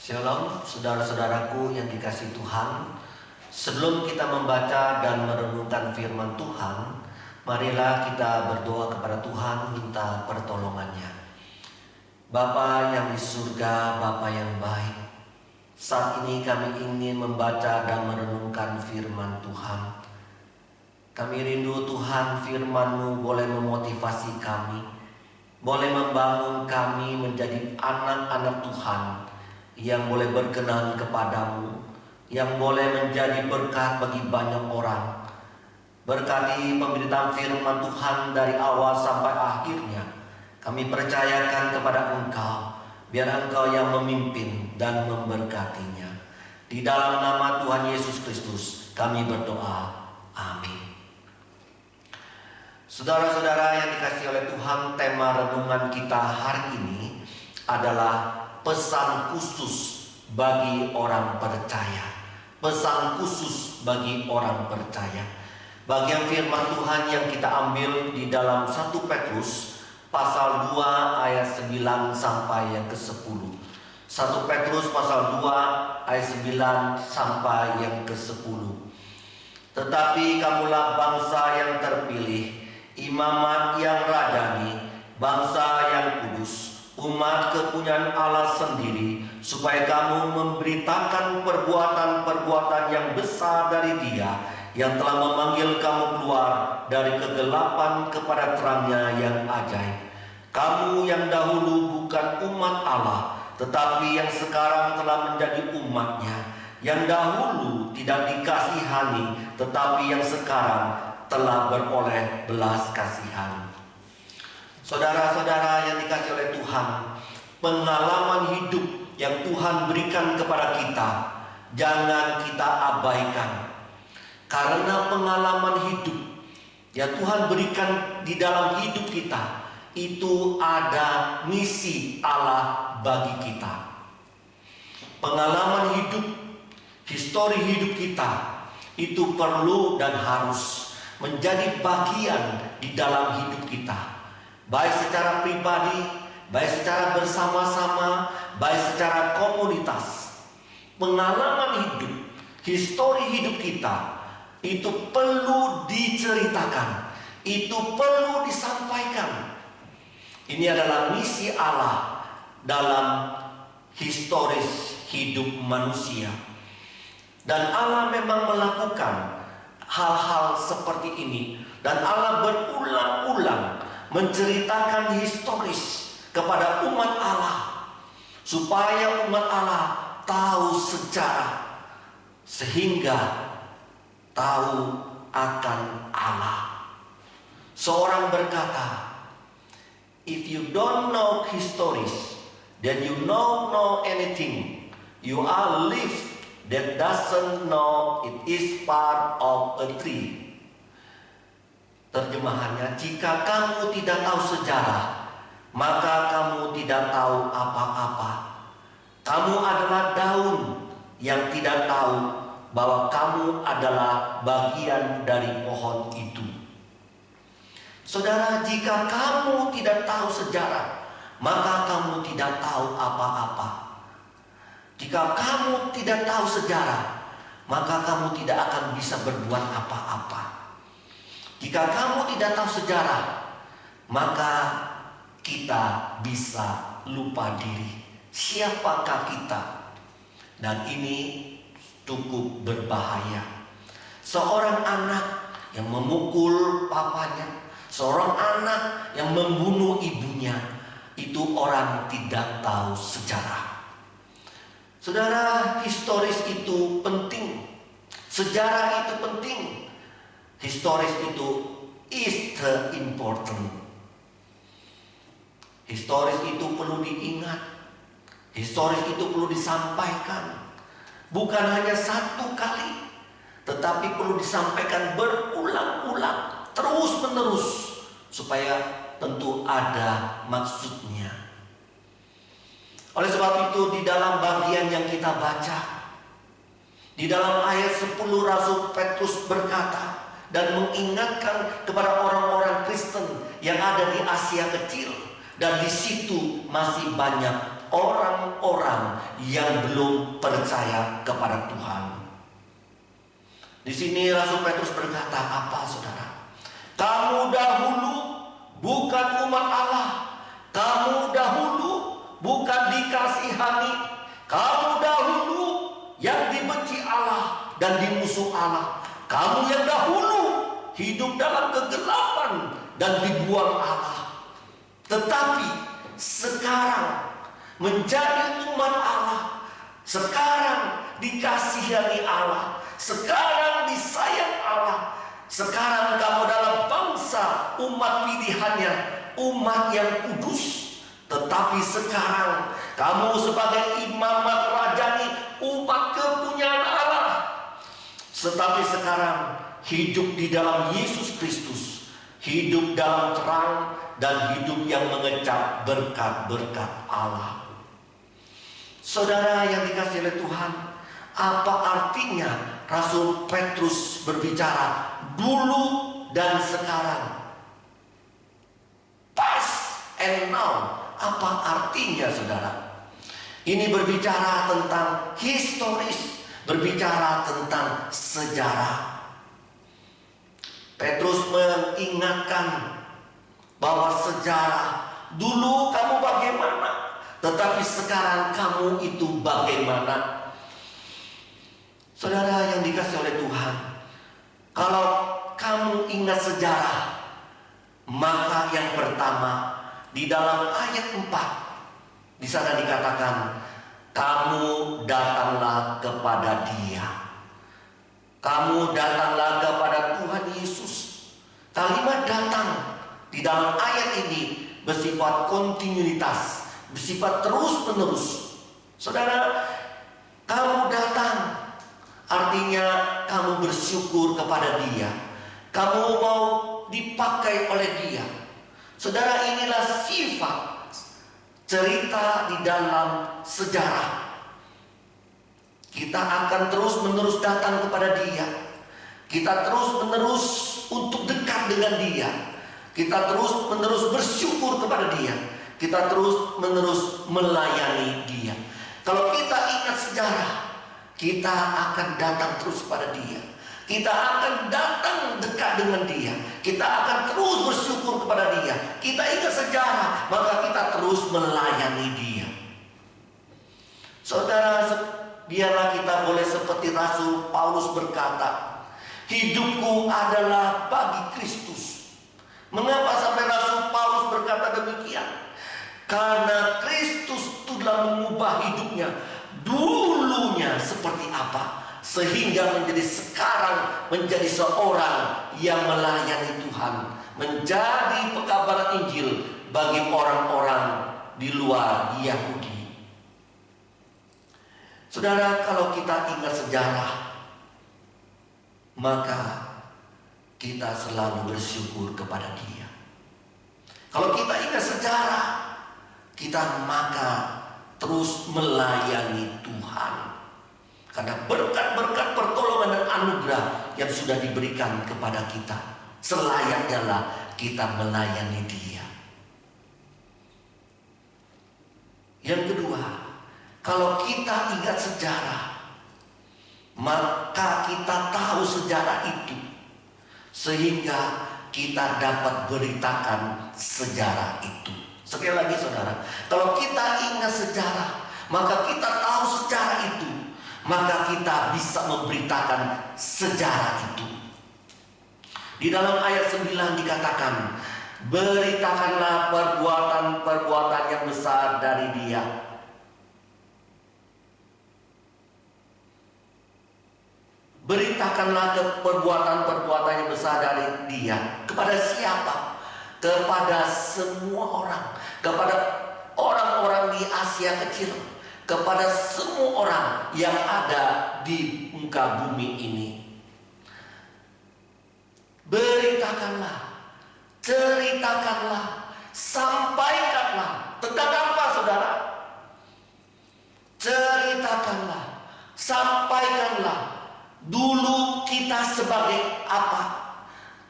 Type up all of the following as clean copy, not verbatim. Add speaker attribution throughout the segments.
Speaker 1: Shalom, saudara-saudaraku yang dikasihi Tuhan. Sebelum kita membaca dan merenungkan firman Tuhan, marilah kita berdoa kepada Tuhan, minta pertolongannya. Bapa yang di surga, Bapa yang baik, saat ini kami ingin membaca dan merenungkan firman Tuhan. Kami rindu Tuhan, firman-Mu boleh memotivasi kami, boleh membangun kami menjadi anak-anak Tuhan yang boleh berkenan kepadamu, yang boleh menjadi berkat bagi banyak orang. Berkati pemberitaan firman Tuhan dari awal sampai akhirnya. Kami percayakan kepada Engkau, biar Engkau yang memimpin dan memberkatinya. Di dalam nama Tuhan Yesus Kristus kami berdoa. Amin. Saudara-saudara yang dikasihi oleh Tuhan, tema renungan kita hari ini adalah pesan khusus bagi orang percaya. Pesan khusus bagi orang percaya. Bagian firman Tuhan yang kita ambil di dalam 1 Petrus pasal 2 ayat 9 sampai yang ke-10. 1 Petrus pasal 2 ayat 9 sampai yang ke-10. Tetapi kamulah bangsa yang terpilih, imamat yang rajani, bangsa yang kudus, umat kepunyaan Allah sendiri, supaya kamu memberitakan perbuatan-perbuatan yang besar dari Dia yang telah memanggil kamu keluar dari kegelapan kepada terangnya yang ajaib. Kamu yang dahulu bukan umat Allah, tetapi yang sekarang telah menjadi umatnya, yang dahulu tidak dikasihani, tetapi yang sekarang telah beroleh belas kasihan. Saudara-saudara yang dikasihi oleh Tuhan, pengalaman hidup yang Tuhan berikan kepada kita jangan kita abaikan. Karena pengalaman hidup yang Tuhan berikan di dalam hidup kita, itu ada misi Allah bagi kita. Pengalaman hidup, histori hidup kita, itu perlu dan harus menjadi bagian di dalam hidup kita. Baik secara pribadi, baik secara bersama-sama, baik secara komunitas. Pengalaman hidup, histori hidup kita, itu perlu diceritakan, itu perlu disampaikan. Ini adalah misi Allah dalam historis hidup manusia. Dan Allah memang melakukan hal-hal seperti ini. Dan Allah berulang-ulang menceritakan historis kepada umat Allah, supaya umat Allah tahu sejarah, sehingga tahu akan Allah. Seorang berkata, if you don't know histories, then you don't know anything. You are a leaf that doesn't know it is part of a tree. Terjemahannya, jika kamu tidak tahu sejarah, maka kamu tidak tahu apa-apa. Kamu adalah daun yang tidak tahu bahwa kamu adalah bagian dari pohon itu. Saudara, jika kamu tidak tahu sejarah, maka kamu tidak tahu apa-apa. Jika kamu tidak tahu sejarah, maka kamu tidak akan bisa berbuat apa-apa. Jika kamu tidak tahu sejarah, maka kita bisa lupa diri. Siapakah kita? Dan ini cukup berbahaya. Seorang anak yang memukul papanya, seorang anak yang membunuh ibunya, itu orang tidak tahu sejarah. Saudara, historis itu penting. Sejarah itu penting. Historis itu is the important. Historis itu perlu diingat. Historis itu perlu disampaikan. Bukan hanya satu kali, tetapi perlu disampaikan berulang-ulang, terus-menerus, supaya tentu ada maksudnya. Oleh sebab itu, di dalam bagian yang kita baca, di dalam ayat 10, Rasul Petrus berkata dan mengingatkan kepada orang-orang Kristen yang ada di Asia Kecil, dan di situ masih banyak orang-orang yang belum percaya kepada Tuhan. Di sini Rasul Petrus berkata apa, saudara? Kamu dahulu bukan umat Allah. Kamu dahulu bukan dikasihani. Kamu dahulu yang dibenci Allah dan dimusuh Allah. Kamu yang dahulu hidup dalam kegelapan dan dibuang Allah. Tetapi sekarang menjadi umat Allah. Sekarang dikasihani Allah. Sekarang disayang Allah. Sekarang kamu dalam bangsa umat pilihannya, umat yang kudus. Tetapi sekarang kamu sebagai imamat rajani, umat kepunyaan Allah. Tetapi sekarang hidup di dalam Yesus Kristus, hidup dalam terang dan hidup yang mengecap berkat-berkat Allah. Saudara yang dikasihi oleh Tuhan, apa artinya Rasul Petrus berbicara dulu dan sekarang? Past and now. Apa artinya, saudara? Ini berbicara tentang historis, berbicara tentang sejarah. Petrus mengingatkan bahwa sejarah, dulu kamu bagaimana, tetapi sekarang kamu itu bagaimana. Saudara yang dikasihi oleh Tuhan, kalau kamu ingat sejarah, maka yang pertama di dalam ayat 4 di sana dikatakan, kamu datanglah kepada Dia. Kamu datanglah kepada Tuhan Yesus. Kalimat datang di dalam ayat ini bersifat kontinuitas, bersifat terus-menerus. Saudara, kamu datang artinya kamu bersyukur kepada Dia. Kamu mau dipakai oleh Dia. Saudara, inilah sifat cerita di dalam sejarah. Kita akan terus-menerus datang kepada Dia. Kita terus-menerus untuk dekat dengan Dia. Kita terus-menerus bersyukur kepada Dia. Kita terus-menerus melayani Dia. Kalau kita ingat sejarah, kita akan datang terus kepada Dia. Kita akan datang dekat dengan Dia. Kita akan terus bersyukur kepada Dia. Kita ingat sejarah, maka kita terus melayani Dia. Saudara, biarlah kita boleh seperti Rasul Paulus berkata, hidupku adalah bagi Kristus. Mengapa sampai Rasul Paulus berkata demikian? Karena Kristus telah mengubah hidupnya. Dulunya seperti apa, sehingga menjadi sekarang menjadi seorang yang melayani Tuhan, menjadi pekabar Injil bagi orang-orang di luar Yahudi. Saudara, kalau kita ingat sejarah, maka kita selalu bersyukur kepada Dia. Kalau kita ingat sejarah, kita maka terus melayani Tuhan. Karena berkat-berkat pertolongan dan anugerah yang sudah diberikan kepada kita, selayaknya lah kita melayani Dia. Yang kedua, kalau kita ingat sejarah, maka kita tahu sejarah itu, sehingga kita dapat beritakan sejarah itu. Sekali lagi saudara, kalau kita ingat sejarah, maka kita tahu sejarah itu, maka kita bisa memberitakan sejarah itu. Di dalam ayat 9 dikatakan, beritakanlah perbuatan-perbuatan yang besar dari Dia. Beritakanlah perbuatan-perbuatan yang besar dari Dia. Kepada siapa? Kepada semua orang. Kepada orang-orang di Asia Kecil. Kepada semua orang yang ada di muka bumi ini. Beritakanlah, ceritakanlah, sampaikanlah. Tentang apa, saudara? Ceritakanlah, sampaikanlah. Dulu kita sebagai apa?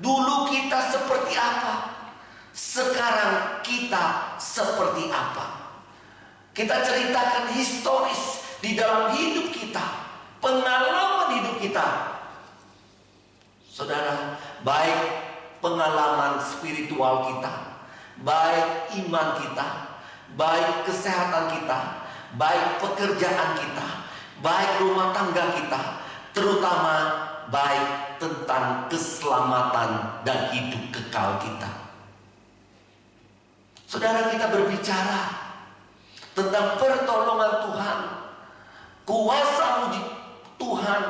Speaker 1: Dulu kita seperti apa? Sekarang kita seperti apa? Kita ceritakan historis di dalam hidup kita, pengalaman hidup kita. Saudara, baik pengalaman spiritual kita, baik iman kita, baik kesehatan kita, baik pekerjaan kita, baik rumah tangga kita, terutama baik tentang keselamatan dan hidup kekal kita. Saudara, kita berbicara tentang pertolongan Tuhan, kuasa Tuhan,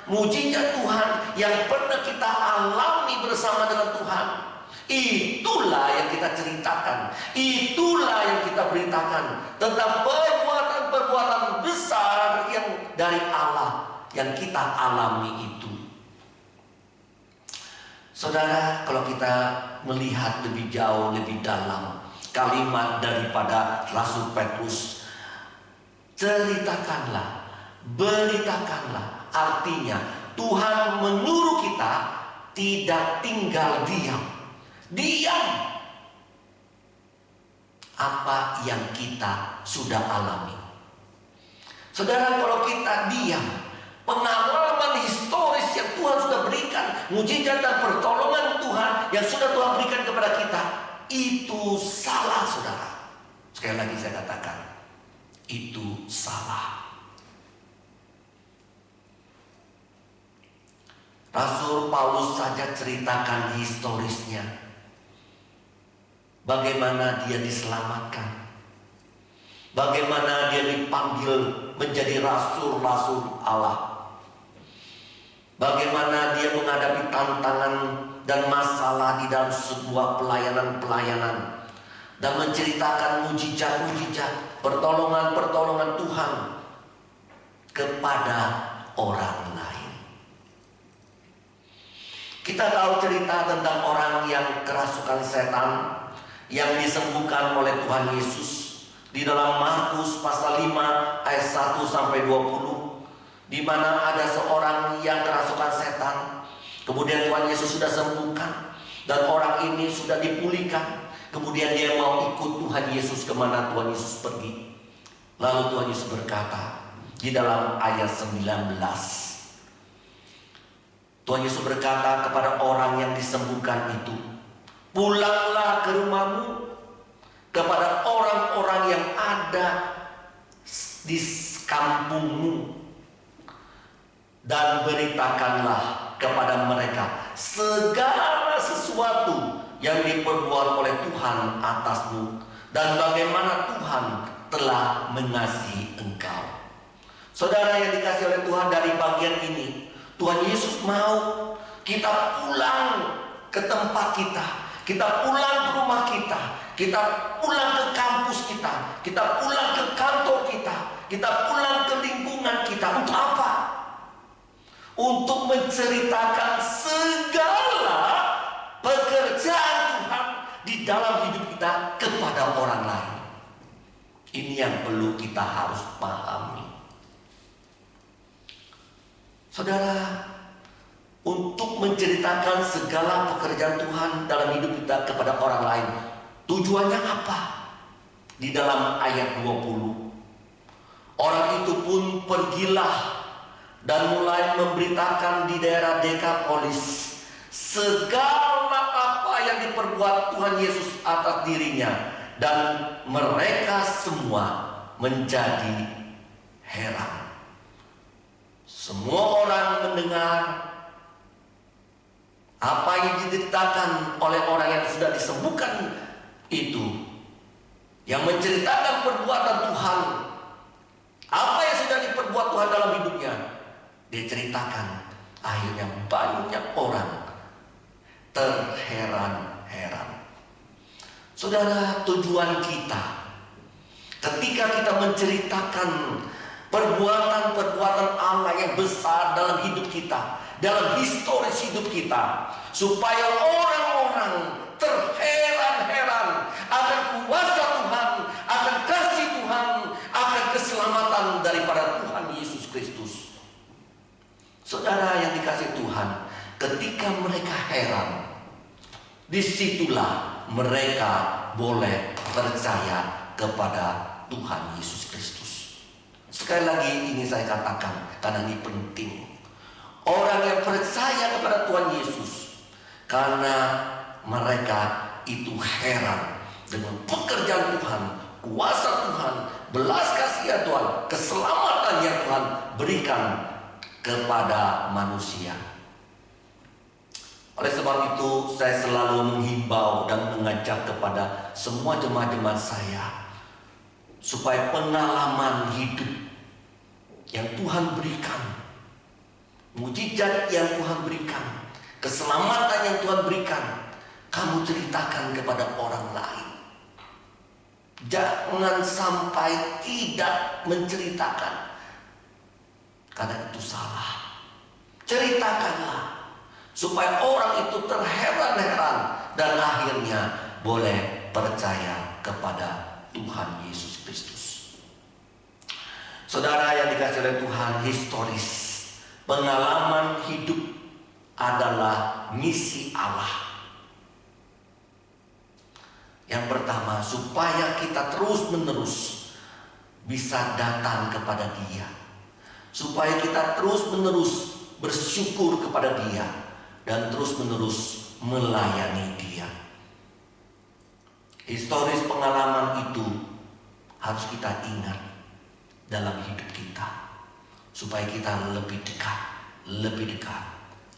Speaker 1: mujizat Tuhan yang pernah kita alami bersama dengan Tuhan. Itulah yang kita ceritakan, itulah yang kita beritakan tentang perbuatan-perbuatan besar yang dari Allah yang kita alami itu. Saudara, kalau kita melihat lebih jauh, lebih dalam kalimat daripada Rasul Petrus, ceritakanlah, beritakanlah, artinya Tuhan menyuruh kita tidak tinggal diam apa yang kita sudah alami. Saudara, kalau kita diam, pengalaman historis yang Tuhan sudah berikan, mujizat dan pertolongan Tuhan yang sudah Tuhan berikan kepada kita, itu salah, saudara. Sekali lagi saya katakan, itu salah. Rasul Paulus saja ceritakan historisnya, bagaimana dia diselamatkan, bagaimana dia dipanggil menjadi rasul-rasul Allah, bagaimana dia menghadapi tantangan dan masalah di dalam sebuah pelayanan-pelayanan, dan menceritakan mujizat-mujizat, pertolongan-pertolongan Tuhan kepada orang lain. Kita tahu cerita tentang orang yang kerasukan setan yang disembuhkan oleh Tuhan Yesus di dalam Markus pasal 5 ayat 1 sampai 20, di mana ada seorang yang kerasukan setan. Kemudian Tuhan Yesus sudah sembuhkan dan orang ini sudah dipulihkan. Kemudian dia mau ikut Tuhan Yesus kemana Tuhan Yesus pergi. Lalu Tuhan Yesus berkata di dalam ayat 19, Tuhan Yesus berkata kepada orang yang disembuhkan itu, pulanglah ke rumahmu, kepada orang-orang yang ada di kampungmu, dan beritakanlah kepada mereka segala sesuatu yang diperbuat oleh Tuhan atasmu, dan bagaimana Tuhan telah mengasihi engkau. Saudara yang dikasihi oleh Tuhan, dari bagian ini Tuhan Yesus mau kita pulang ke tempat kita, kita pulang ke rumah kita, kita pulang ke kampus kita, kita pulang ke kantor kita pulang ke lingkungan kita. Untuk apa? Untuk menceritakan segala pekerjaan Tuhan di dalam hidup kita kepada orang lain. Ini yang perlu kita harus pahami. Saudara, untuk menceritakan segala pekerjaan Tuhan dalam hidup kita kepada orang lain, tujuannya apa? Di dalam ayat 20, orang itu pun pergilah dan mulai memberitakan di daerah Dekapolis segala apa yang diperbuat Tuhan Yesus atas dirinya, dan mereka semua menjadi heran. Semua orang mendengar apa yang diceritakan oleh orang yang sudah disembuhkan itu, yang menceritakan perbuatan Tuhan, apa yang sudah diperbuat Tuhan dalam hidupnya, diceritakan. Akhirnya banyak orang terheran-heran. Saudara, tujuan kita ketika kita menceritakan perbuatan-perbuatan Allah yang besar dalam hidup kita, dalam historis hidup kita, supaya orang-orang terheran-heran akan kuasa Tuhan, akan kasih Tuhan, akan keselamatan daripada Tuhan Yesus Kristus. Saudara yang dikasih Tuhan, ketika mereka heran, disitulah mereka boleh percaya kepada Tuhan Yesus Kristus. Sekali lagi ini saya katakan karena ini penting. Orang yang percaya kepada Tuhan Yesus karena mereka itu heran dengan pekerjaan Tuhan, kuasa Tuhan, belas kasihan Tuhan, keselamatan yang Tuhan berikan kepada manusia. Oleh sebab itu saya selalu menghimbau dan mengajak kepada semua jemaat-jemaat saya supaya pengalaman hidup yang Tuhan berikan, mujizat yang Tuhan berikan, keselamatan yang Tuhan berikan, kamu ceritakan kepada orang lain. Jangan sampai tidak menceritakan, karena itu salah. Ceritakanlah supaya orang itu terheran-heran dan akhirnya boleh percaya kepada Tuhan Yesus Kristus. Saudara yang dikasihi oleh Tuhan, historis pengalaman hidup adalah misi Allah. Yang pertama, supaya kita terus-menerus bisa datang kepada Dia, supaya kita terus-menerus bersyukur kepada Dia dan terus-menerus melayani Dia. Historis pengalaman itu harus kita ingat dalam hidup kita, supaya kita lebih dekat, lebih dekat,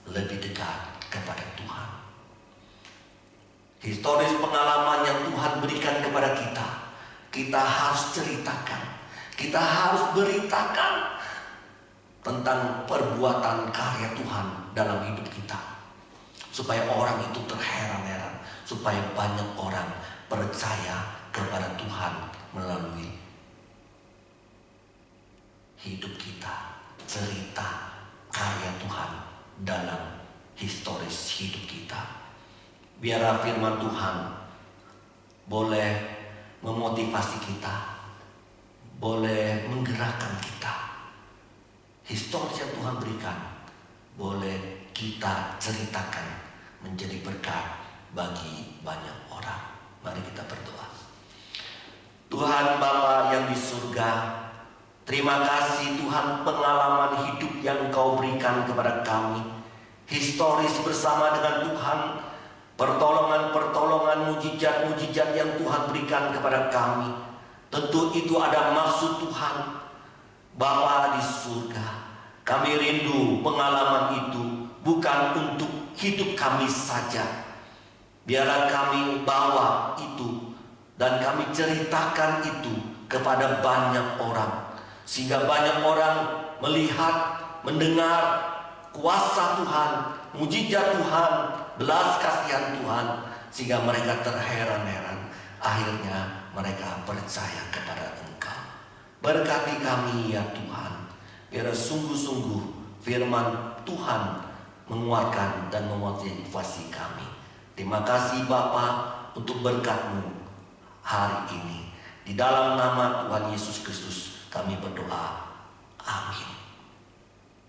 Speaker 1: lebih dekat kepada Tuhan. Historis pengalaman yang Tuhan berikan kepada kita, kita harus ceritakan, kita harus beritakan tentang perbuatan karya Tuhan dalam hidup kita, supaya orang itu terheran-heran, supaya banyak orang percaya kepada Tuhan melalui hidup kita, cerita karya Tuhan dalam historis hidup kita. Biarlah firman Tuhan boleh memotivasi kita, boleh menggerakkan kita. Historis yang Tuhan berikan boleh kita ceritakan menjadi berkat bagi banyak orang. Mari kita berdoa. Tuhan Bapa yang di surga, terima kasih Tuhan pengalaman hidup yang Engkau berikan kepada kami. Historis bersama dengan Tuhan, pertolongan-pertolongan, mujizat-mujizat yang Tuhan berikan kepada kami. Tentu itu ada maksud Tuhan. Bapa di surga, kami rindu pengalaman itu bukan untuk hidup kami saja. Biarlah kami bawa itu dan kami ceritakan itu kepada banyak orang, sehingga banyak orang melihat, mendengar kuasa Tuhan, mujizat Tuhan, belas kasihan Tuhan, sehingga mereka terheran-heran. Akhirnya mereka percaya kepada Engkau. Berkati kami ya Tuhan, biar sungguh-sungguh firman Tuhan menguatkan dan memotivasi kami. Terima kasih Bapa untuk berkat-Mu hari ini. Di dalam nama Tuhan Yesus Kristus kami berdoa. Amin.